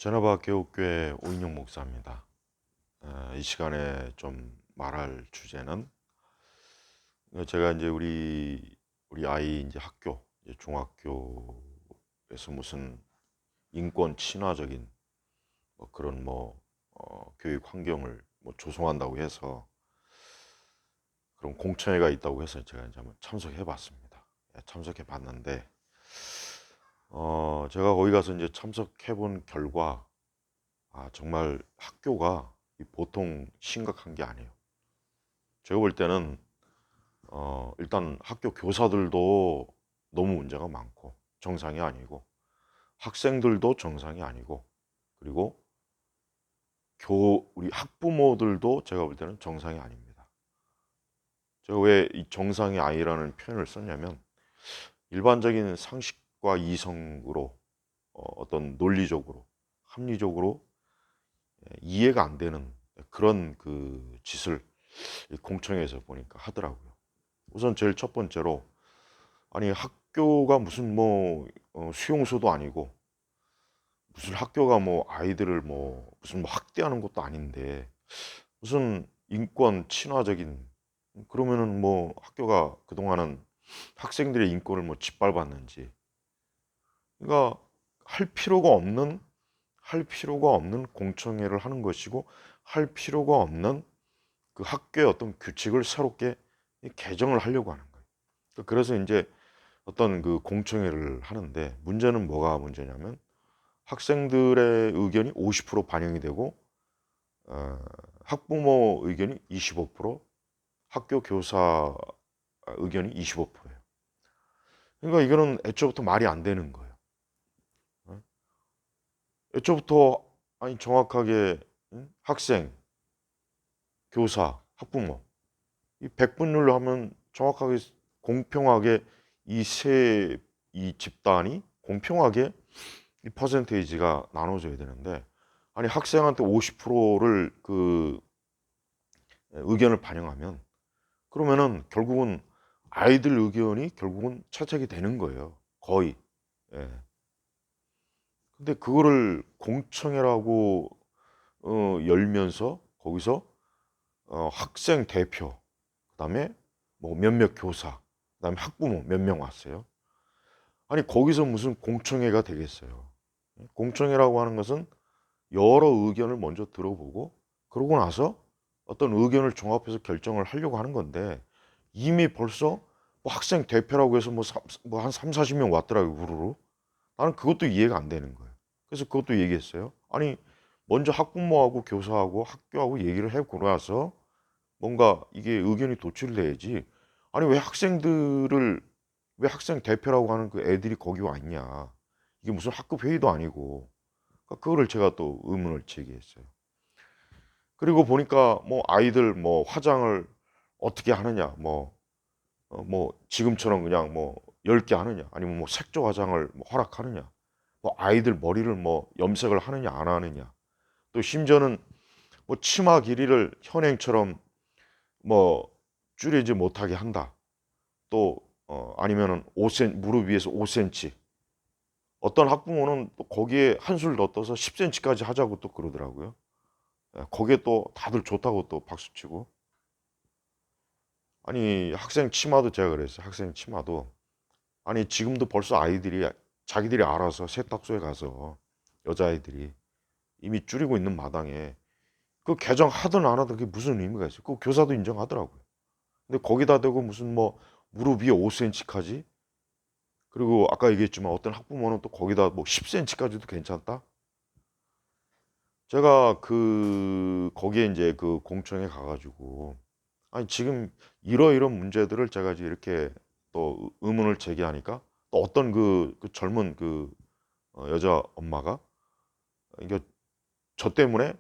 제너바 교육교회 오인영 목사입니다. 이 시간에 좀 말할 주제는 제가 이제 우리 아이 이제 학교 이제 중학교에서 무슨 인권 친화적인 그런 교육 환경을 조성한다고 해서 그런 공청회가 있다고 해서 제가 이제 한번 참석해 봤습니다. 참석해 봤는데 제가 거기 가서 이제 참석해 본 결과 정말 학교가 보통 심각한 게 아니에요. 제가 볼 때는 일단 학교 교사들도 너무 문제가 많고 정상이 아니고, 학생들도 정상이 아니고, 그리고 우리 학부모들도 제가 볼 때는 정상이 아닙니다. 제가 왜 이 정상이 아니라는 표현을 썼냐면, 일반적인 상식과 이성으로 어떤 논리적으로 합리적으로 이해가 안 되는 그런 그 짓을 이 공청회에서 보니까 하더라고요. 우선 제일 첫 번째로, 아니 학교가 무슨 수용소도 아니고, 무슨 학교가 아이들을 무슨 학대하는 것도 아닌데 무슨 인권 친화적인, 그러면은 학교가 그동안은 학생들의 인권을 짓밟았는지. 그러니까 할 필요가 없는 공청회를 하는 것이고, 할 필요가 없는 그 학교의 어떤 규칙을 새롭게 개정을 하려고 하는 거예요. 그래서 이제 어떤 그 공청회를 하는데, 문제는 뭐가 문제냐면, 학생들의 의견이 50% 반영이 되고 어, 학부모 의견이 25%, 학교 교사 의견이 25%예요. 그러니까 이거는 애초부터 말이 안 되는 거예요. 어? 애초부터 아니 정확하게, 학생, 교사, 학부모 이 백분율로 하면 정확하게 공평하게 이 집단이 공평하게 이 퍼센테이지가 나눠져야 되는데, 아니 학생한테 50%를 그 의견을 반영하면, 그러면은 결국은 아이들 의견이 결국은 채택이 되는 거예요. 거의. 예. 근데 그거를 공청회라고 열면서 거기서 학생 대표, 그다음에 몇몇 교사, 그다음에 학부모 몇 명 왔어요. 아니 거기서 무슨 공청회가 되겠어요. 공청회라고 하는 것은 여러 의견을 먼저 들어보고, 그러고 나서 어떤 의견을 종합해서 결정을 하려고 하는 건데, 이미 벌써 학생 대표라고 해서 한 3, 40명 왔더라고요, 우르르. 나는 그것도 이해가 안 되는 거예요. 그래서 그것도 얘기했어요. 아니, 먼저 학부모하고 교사하고 학교하고 얘기를 해고 나서 뭔가 이게 의견이 도출돼야지. 아니, 왜 학생 대표라고 하는 그 애들이 거기 와 있냐. 이게 무슨 학급 회의도 아니고. 그러니까 그거를 제가 또 의문을 제기했어요. 그리고 보니까 아이들 화장을 어떻게 하느냐, 지금처럼 그냥 10개 하느냐, 아니면 색조 화장을 허락하느냐, 아이들 머리를 염색을 하느냐 안 하느냐, 또 심지어는 치마 길이를 현행처럼 뭐 줄이지 못하게 한다. 또 아니면은 5cm, 무릎 위에서 5cm. 어떤 학부모는 또 거기에 한술 더 떠서 10cm까지 하자고 또 그러더라고요. 거기에 또 다들 좋다고 또 박수치고. 아니 학생 치마도 제가 그랬어요. 학생 치마도, 아니 지금도 벌써 아이들이 자기들이 알아서 세탁소에 가서 여자아이들이 이미 줄이고 있는 마당에 그 개정하든 안 하든 그게 무슨 의미가 있어요. 그 교사도 인정하더라고요. 근데 거기다 대고 무슨 무릎 위에 5cm까지, 그리고 아까 얘기했지만 어떤 학부모는 또 거기다 10cm까지도 괜찮다. 제가 거기에 이제 그 공청회 가가지고, 아니 지금 이러이런 문제들을 제가 이제 이렇게 또 의문을 제기하니까, 또 어떤 그 젊은 여자 엄마가 이게 저 때문에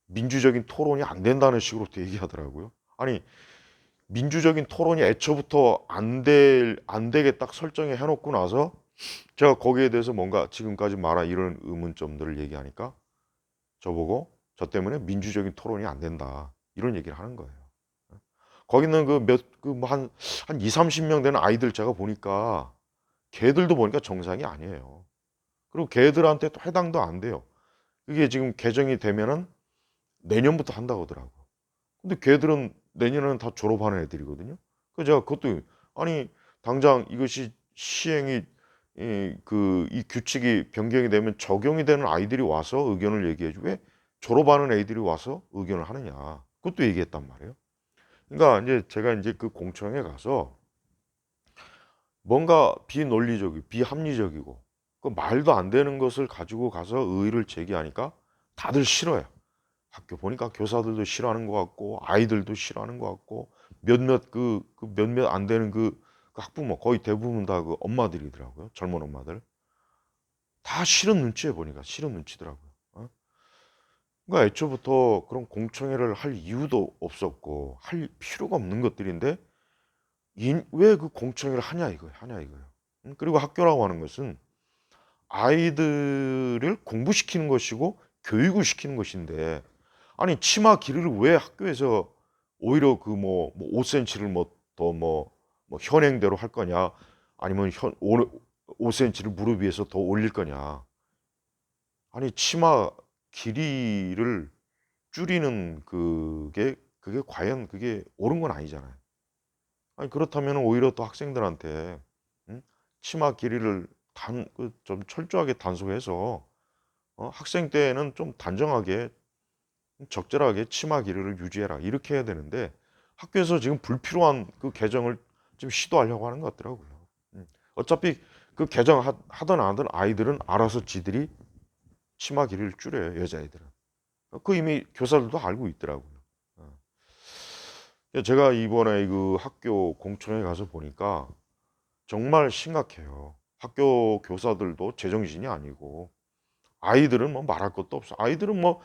민주적인 토론이 안 된다는 식으로 또 얘기하더라고요. 아니 민주적인 토론이 애초부터 안 되게 딱 설정해 놓고 나서 제가 거기에 대해서 뭔가 지금까지 말한 이런 의문점들을 얘기하니까 저보고 저 때문에 민주적인 토론이 안 된다 이런 얘기를 하는 거예요. 거기는 한 2, 30명 되는 아이들 제가 보니까 걔들도 보니까 정상이 아니에요. 그리고 걔들한테 또 해당도 안 돼요. 그게 지금 개정이 되면은 내년부터 한다고 하더라고. 근데 걔들은 내년에는 다 졸업하는 애들이거든요. 그래서 제가 그것도 아니 당장 이것이 시행이 이 규칙이 변경이 되면 적용이 되는 아이들이 와서 의견을 얘기해주고 왜 졸업하는 애들이 와서 의견을 하느냐. 그것도 얘기했단 말이에요. 그러니까 이제 제가 이제 그 공청회 가서 뭔가 비논리적이고 비합리적이고 그 말도 안 되는 것을 가지고 가서 의의를 제기하니까 다들 싫어요. 학교 보니까 교사들도 싫어하는 것 같고 아이들도 싫어하는 것 같고 몇몇 그 몇몇 안 되는 그 학부모 거의 대부분 다 그 엄마들이더라고요. 젊은 엄마들 다 싫은 눈치에 보니까 싫은 눈치더라고요. 어? 그러니까 애초부터 그런 공청회를 할 이유도 없었고 할 필요가 없는 것들인데 왜 그 공청회를 하냐 이거예요. 하냐 이거예요. 그리고 학교라고 하는 것은 아이들을 공부시키는 것이고 교육을 시키는 것인데 아니 치마 길이를 왜 학교에서 오히려 그 뭐 5cm를 뭐 더 뭐 현행대로 할 거냐 아니면 5cm를 무릎 위에서 더 올릴 거냐 아니 치마 길이를 줄이는 그게 과연 그게 옳은 건 아니잖아요. 아니 그렇다면 오히려 또 학생들한테 응? 치마 길이를 좀 철저하게 단속해서 학생 때는 좀 단정하게 적절하게 치마 길이를 유지해라 이렇게 해야 되는데 학교에서 지금 불필요한 그 개정을 지금 시도하려고 하는 것 같더라고요. 어차피 그 개정 하든 안 하든 아이들은 알아서 지들이 치마 길이를 줄여요 여자애들은. 그 이미 교사들도 알고 있더라고요. 어. 제가 이번에 그 학교 공청회 가서 보니까 정말 심각해요. 학교 교사들도 제정신이 아니고 아이들은 뭐 말할 것도 없어. 아이들은 뭐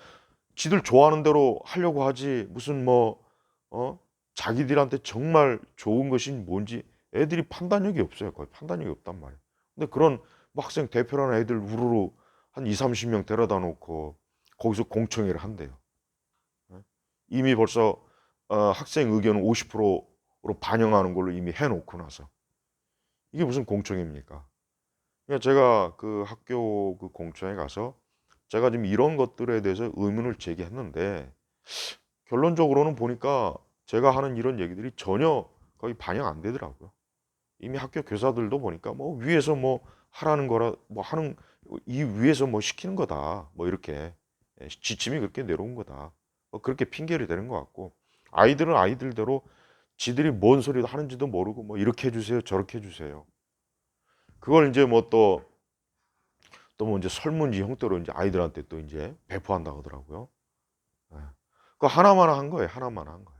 지들 좋아하는 대로 하려고 하지 무슨 뭐 자기들한테 정말 좋은 것이 뭔지 애들이 판단력이 없어요. 거의 판단력이 없단 말이에요. 근데 그런 뭐 학생 대표라는 애들 우르르 한 2, 30명 데려다 놓고 거기서 공청회를 한대요. 예? 이미 벌써 학생 의견을 50%로 반영하는 걸로 이미 해놓고 나서 이게 무슨 공청회입니까? 그러니까 제가 그 학교 그 공청회 가서 제가 지금 이런 것들에 대해서 의문을 제기했는데 결론적으로는 보니까 제가 하는 이런 얘기들이 전혀 거의 반영 안 되더라고요. 이미 학교 교사들도 보니까 뭐 위에서 뭐 하라는 거라 뭐 하는 이 위에서 뭐 시키는 거다. 뭐 이렇게 지침이 그렇게 내려온 거다. 뭐 그렇게 핑계를 대는 것 같고 아이들은 아이들대로 지들이 뭔 소리도 하는지도 모르고 뭐 이렇게 해주세요 저렇게 해주세요. 그걸 이제 뭐 또 뭐 이제 설문지 형태로 이제 아이들한테 또 이제 배포한다고 하더라고요. 예. 그 하나만 한 거예요. 하나만 한 거예요.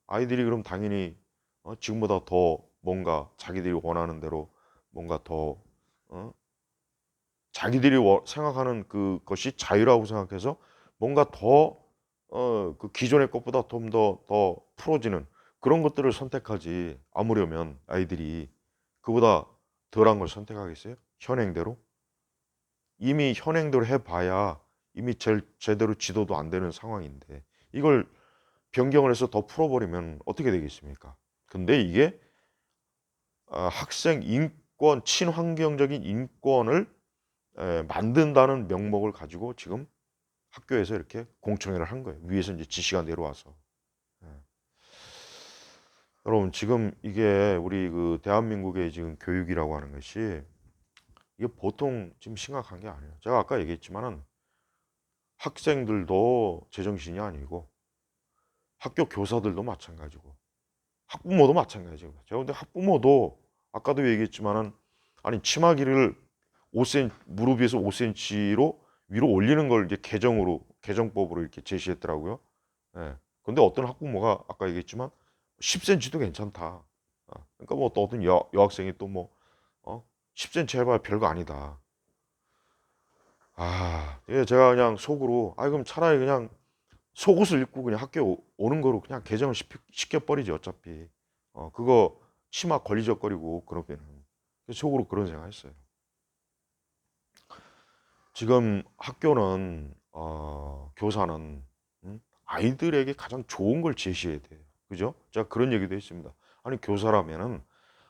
아이들이 그럼 당연히 지금보다 더 뭔가 자기들이 원하는 대로 뭔가 더 어, 자기들이 생각하는 그것이 자유라고 생각해서 뭔가 더 그 기존의 것보다 좀 더 풀어지는 그런 것들을 선택하지 아무려면 아이들이 그보다 덜한 걸 선택하겠어요? 현행대로? 이미 현행대로 해봐야 이미 제대로 지도도 안 되는 상황인데 이걸 변경을 해서 더 풀어버리면 어떻게 되겠습니까? 근데 이게 학생 인권, 친환경적인 인권을 만든다는 명목을 가지고 지금 학교에서 이렇게 공청회를 한 거예요. 위에서 이제 지시가 내려와서. 예. 여러분 지금 이게 우리 그 대한민국의 지금 교육이라고 하는 것이 이게 보통 지금 심각한 게 아니에요. 제가 아까 얘기했지만은 학생들도 제정신이 아니고 학교 교사들도 마찬가지고 학부모도 마찬가지고 제가 근데 학부모도 아까도 얘기했지만은 아니 치마기를 5cm 무릎 위에서 5cm로 위로 올리는 걸 이제 개정법으로 이렇게 제시했더라고요. 예. 근데 어떤 학부모가 아까 얘기했지만 10cm도 괜찮다. 그러니까 뭐 또 어떤 여학생이 또 뭐 10cm 해봐야 별거 아니다. 예, 제가 그냥 속으로 그럼 차라리 그냥 속옷을 입고 그냥 학교 오는 거로 그냥 개정을 시켜버리지 어차피 그거 치마 걸리적거리고 그러면은 속으로 그런 생각했어요. 지금 학교는 교사는 아이들에게 가장 좋은 걸 제시해야 돼요. 그죠? 제가 그런 얘기도 했습니다. 아니 교사라면은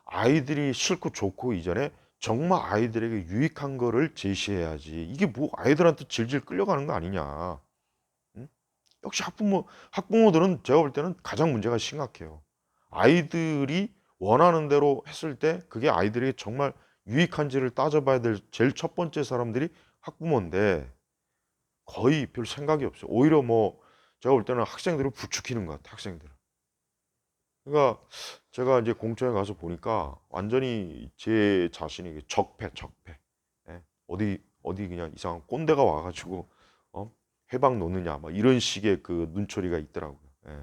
아이들이 싫고 좋고 이전에 정말 아이들에게 유익한 거를 제시해야지. 이게 뭐 아이들한테 질질 끌려가는 거 아니냐. 응? 역시 학부모들은 제가 볼 때는 가장 문제가 심각해요. 아이들이 원하는 대로 했을 때 그게 아이들에게 정말 유익한지를 따져봐야 될 제일 첫 번째 사람들이 학부모인데 거의 별 생각이 없어요. 오히려 뭐 제가 볼 때는 학생들을 부추기는 것 같아요. 학생들을. 그러니까 제가 이제 공청회 가서 보니까 완전히 제 자신이 적폐. 예? 어디 그냥 이상한 꼰대가 와가지고 해방 놓느냐 막 이런 식의 그 눈초리가 있더라고요. 예.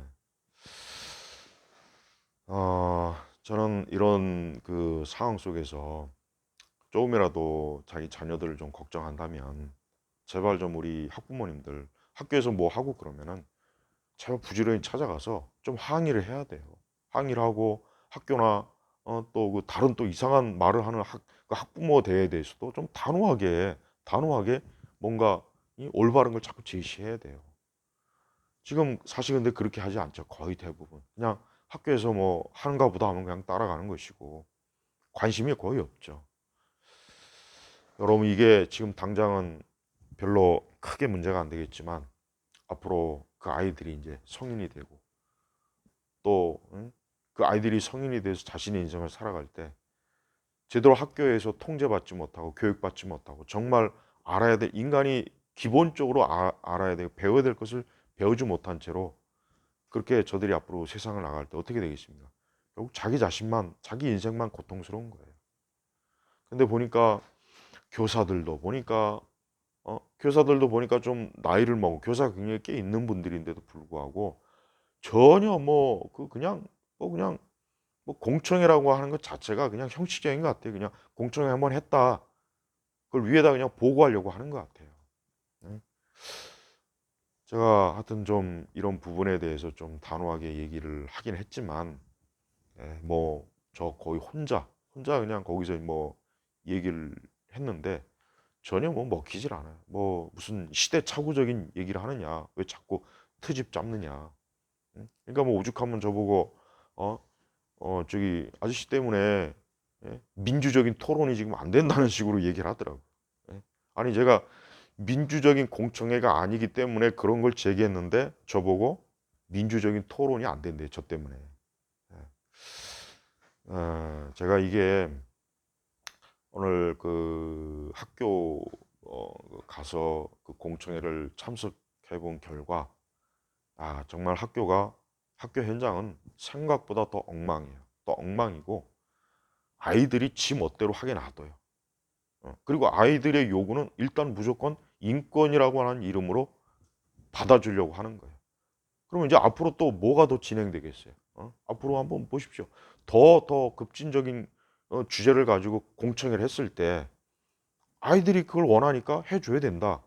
저는 이런 그 상황 속에서 조금이라도 자기 자녀들을 좀 걱정한다면 제발 좀 우리 학부모님들 학교에서 뭐 하고 그러면은 제발 부지런히 찾아가서 좀 항의를 해야 돼요. 항의를 하고 학교나 또 그 다른 또 이상한 말을 하는 그 학부모 대회에 대해서도 좀 단호하게 뭔가 이 올바른 걸 자꾸 제시해야 돼요. 지금 사실 근데 그렇게 하지 않죠. 거의 대부분. 그냥 학교에서 뭐 하는가 보다 하면 그냥 따라가는 것이고 관심이 거의 없죠. 여러분 이게 지금 당장은 별로 크게 문제가 안 되겠지만 앞으로 그 아이들이 이제 성인이 되고 또 그 아이들이 성인이 돼서 자신의 인생을 살아갈 때 제대로 학교에서 통제받지 못하고 교육받지 못하고 정말 알아야 될 인간이 기본적으로 알아야 되고 배워야 될 것을 배우지 못한 채로 그렇게 저들이 앞으로 세상을 나갈 때 어떻게 되겠습니까? 결국 자기 자신만 자기 인생만 고통스러운 거예요. 근데 보니까 교사들도 보니까 교사들도 보니까 좀 나이를 먹고 교사 굉장히 꽤 있는 분들인데도 불구하고 전혀 뭐 그 그냥 그냥 뭐 공청회라고 하는 것 자체가 그냥 형식적인 것 같아요. 그냥 공청회 한번 했다. 그걸 위에다 그냥 보고하려고 하는 것 같아요. 네. 제가 하여튼 좀 이런 부분에 대해서 좀 단호하게 얘기를 하긴 했지만, 뭐, 저 거의 혼자 그냥 거기서 뭐 얘기를 했는데 전혀 뭐 먹히질 않아요. 뭐 무슨 시대착오적인 얘기를 하느냐. 왜 자꾸 트집 잡느냐. 응? 그러니까 뭐 오죽하면 저보고, 어, 저기 아저씨 때문에 민주적인 토론이 지금 안 된다는 식으로 얘기를 하더라고요. 예. 아니 제가 민주적인 공청회가 아니기 때문에 그런 걸 제기했는데 저보고 민주적인 토론이 안 된대 저 때문에. 예. 제가 이게 오늘 그 학교 가서 그 공청회를 참석해 본 결과 정말 학교 현장은 생각보다 더 엉망이에요. 더 엉망이고 아이들이 지 멋대로 하게 놔둬요. 그리고 아이들의 요구는 일단 무조건 인권이라고 하는 이름으로 받아주려고 하는 거예요. 그러면 이제 앞으로 또 뭐가 더 진행되겠어요? 앞으로 한번 보십시오. 더 급진적인 주제를 가지고 공청회를 했을 때 아이들이 그걸 원하니까 해줘야 된다.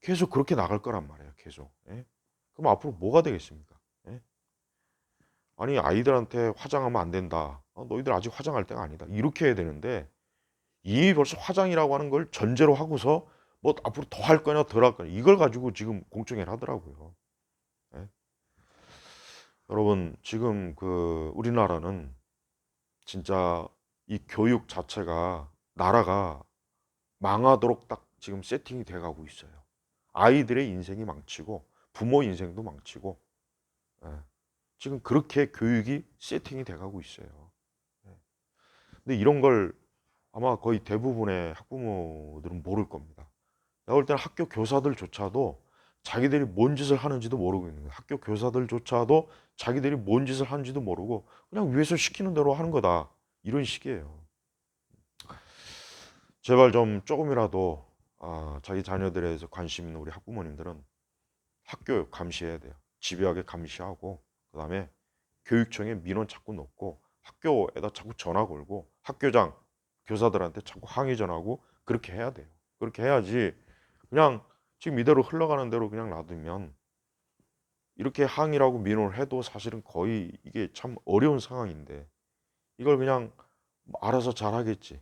계속 그렇게 나갈 거란 말이에요. 계속. 예? 그럼 앞으로 뭐가 되겠습니까? 예? 아니 아이들한테 화장하면 안 된다. 너희들 아직 화장할 때가 아니다. 이렇게 해야 되는데 이미 벌써 화장이라고 하는 걸 전제로 하고서 뭐 앞으로 더 할 거냐 덜 할 거냐 이걸 가지고 지금 공청회를 하더라고요. 예? 여러분 지금 그 우리나라는 진짜 이 교육 자체가 나라가 망하도록 딱 지금 세팅이 돼 가고 있어요. 아이들의 인생이 망치고 부모 인생도 망치고 예. 지금 그렇게 교육이 세팅이 돼 가고 있어요. 예. 근데 이런 걸 아마 거의 대부분의 학부모들은 모를 겁니다. 내가 볼 때는 학교 교사들조차도 자기들이 뭔 짓을 하는지도 모르고 있는 거예요. 학교 교사들조차도 자기들이 뭔 짓을 하는지도 모르고 그냥 위에서 시키는 대로 하는 거다. 이런 식이에요. 제발 좀 조금이라도 자기 자녀들에 대해서 관심 있는 우리 학부모님들은 학교 감시해야 돼요. 집요하게 감시하고 그다음에 교육청에 민원 자꾸 넣고 학교에다 자꾸 전화 걸고 학교장 교사들한테 자꾸 항의 전하고 그렇게 해야 돼요. 그렇게 해야지 그냥 지금 이대로 흘러가는 대로 그냥 놔두면 이렇게 항의라고 민원을 해도 사실은 거의 이게 참 어려운 상황인데 이걸 그냥 알아서 잘하겠지.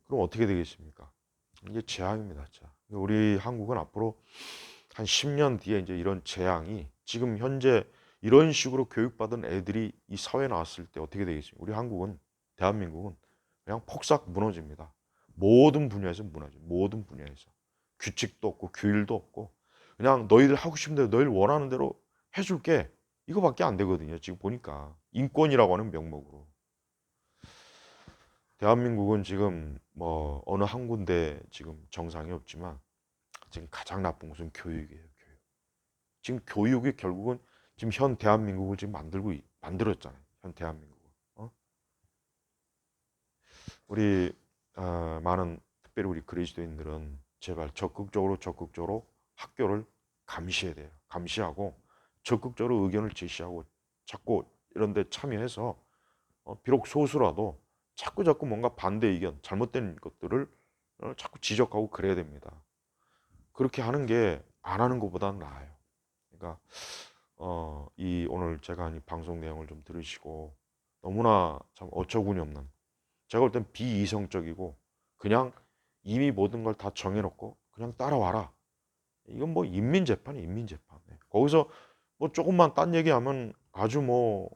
그럼 어떻게 되겠습니까? 이게 재앙입니다, 진짜. 우리 한국은 앞으로 한 10년 뒤에 이제 이런 재앙이 지금 현재 이런 식으로 교육받은 애들이 이 사회에 나왔을 때 어떻게 되겠습니까? 우리 한국은 대한민국은 그냥 폭삭 무너집니다. 모든 분야에서 무너져. 모든 분야에서. 규칙도 없고 규율도 없고 그냥 너희들 하고 싶은 대로 너희들 원하는 대로 해줄게. 이거밖에 안 되거든요. 지금 보니까 인권이라고 하는 명목으로. 대한민국은 지금 뭐 어느 한 군데 지금 정상이 없지만 지금 가장 나쁜 것은 교육이에요. 교육. 지금 교육이 결국은 지금 현 대한민국을 지금 만들었잖아요. 현 대한민국을. 어? 우리 많은 특별히 우리 그리스도인들은 제발 적극적으로 학교를 감시해야 돼요. 감시하고 적극적으로 의견을 제시하고 자꾸 이런 데 참여해서 비록 소수라도 자꾸 뭔가 반대 의견, 잘못된 것들을 자꾸 지적하고 그래야 됩니다. 그렇게 하는 게 안 하는 것보다는 나아요. 그러니까 이 오늘 제가 한 이 방송 내용을 좀 들으시고 너무나 참 어처구니 없는 제가 볼 땐 비이성적이고 그냥 이미 모든 걸 다 정해놓고 그냥 따라와라. 이건 뭐 인민재판이 인민재판. 거기서 뭐 조금만 딴 얘기하면 아주 뭐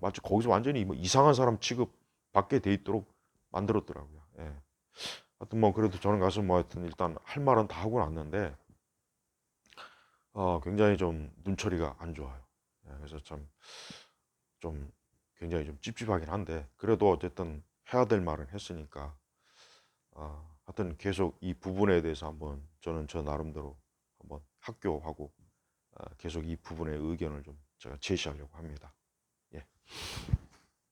마치 거기서 완전히 뭐 이상한 사람 취급 받게 돼 있도록 만들었더라고요. 예. 하여튼 뭐 그래도 저는 가서 뭐 하여튼 일단 할 말은 다 하고 났는데 굉장히 좀 눈초리가 안 좋아요. 예, 그래서 참 좀 굉장히 좀 찝찝하긴 한데 그래도 어쨌든 해야 될 말은 했으니까 하여튼 계속 이 부분에 대해서 한번 저는 저 나름대로 한번 학교하고 계속 이 부분의 의견을 좀 제가 제시하려고 합니다. 예.